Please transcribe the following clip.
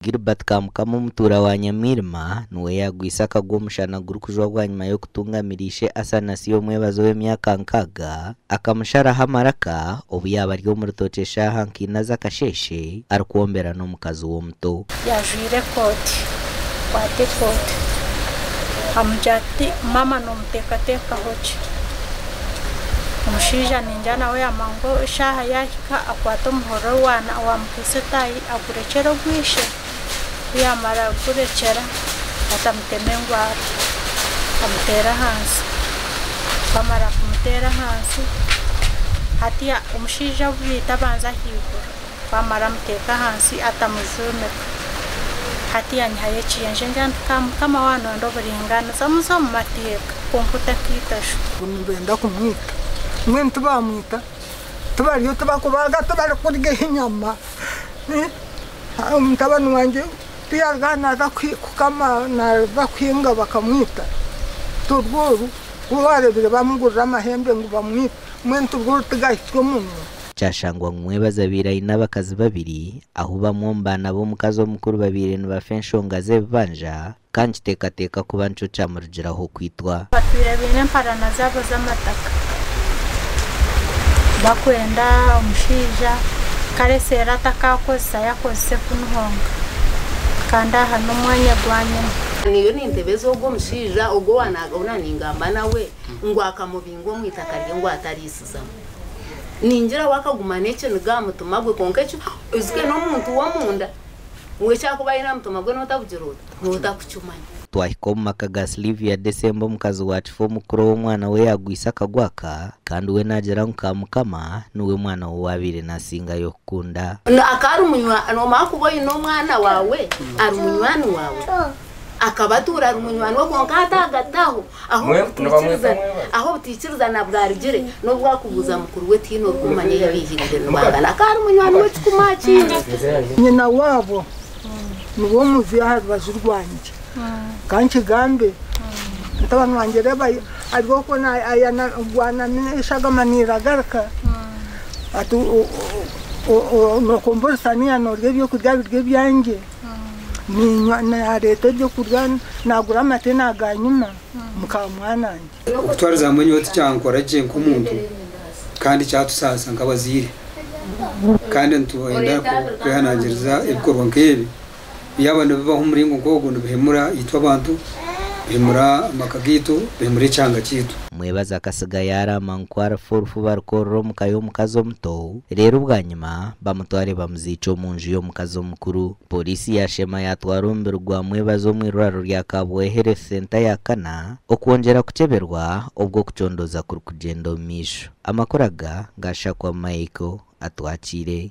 Gilbert Kamukama umutura wa Nyamirima nuwe yagwisa akagumushana guru kujwa gwa nyuma yo kutungamirishe asa nasiyo mwebazo w'emyaka nkaga akamushara hamaraka ubu yaba ryo mu rutotesha hankina zakasheshe arikuombera no mukazi wo muto yajwire koti kwate koti amjati mama no mtekateka hochi umushija ninjana we amango shaha yahika akwata umuhoro wana wa mkisetayi agurekera gwishe yamara gurekera atamutemengwara amutera hansi bamara kumutera hansi hatiya umushija bita banza higura bamara muteka hansi atamuzumeka hatiya nyaye ciyenje njana kama wano ndo buringana samuzo mateka komputa kitashu kumubenda kumwita mwe ntubamwita tubariyo tubakubaga tubari kurya inyama umtabani wanje tuyagana zakukama na zakwinga bakamwita turwuru ubarebere bamugurira amahembe ngo bamwita mwe ntubwuru tugahiswe muno cyashangwa mwebaza birayi n'abakazi babiri aho bamwombana bo mukazo mukuru babiri n'abafenshonga zebanja kandi tekateka kuba nco camurugiraho kwitwa batwirebene mparana zabo z'amataka bakwenda umushija karesera atakakosa yakoze kunhonga kanda hano mwanya gwanye niyo nintebezo ubwo mushija ubwo wanaga unaningamba nawe ngo akamubingo mwitakariye ngo atarisizamo ninjira wakaguma nece nigamutumagwe konkecho uzike no muntu wa munda mwe cyakubaye namutumagwe notabugirota notakucumanya twahiko makaga Sylvia Desembo mukazi wacu fo mukuru w'umwana we yagwisa akagwaka kandi we nagera Kamukama nuwe mwana wo wabire nasinga yo kunda akari umunywa no makuboye no mwana wawe ari umunywani wawe akabatura ari umunywani wo konkata gataho aho butikiriza na bwarigire no bwakubuza mukuru we tino rwumanye yabihirije n'ubangana akari umunywani we kumakira nyina wabo nuwo muzi ahazirwanje kanchi gambe ntabana wanje reba ariko kona ayana gwana nishaga manira garaka atu no komborsania no rgebyo kurya birge byanje ni na leta byo kurya nagura amatena aganyuma mukamwananje kutwariza mwenye wati cyankora je nk'umuntu kandi cyatusasa nkabazire kandi ntuwenda kwihanangiriza ibikorwa nkebi yabana bibaho umuringo ngogo bihemura yitwa abantu bihemura amakagito bihemura cyanga kitu mwebaza kasiga yara mankwara forfu barkoro mukayo mukazo muto rero ubwanyuma bamutware bamuzico munju yo mukazo mukuru polisi yashema yatwarumberwa mwebazo mwiraro rya Kabwe Health Center yakana okwongera kuceberwa ubwo kucondoza kuri kugendo misho amakoraga ngashakwa Michael atwakire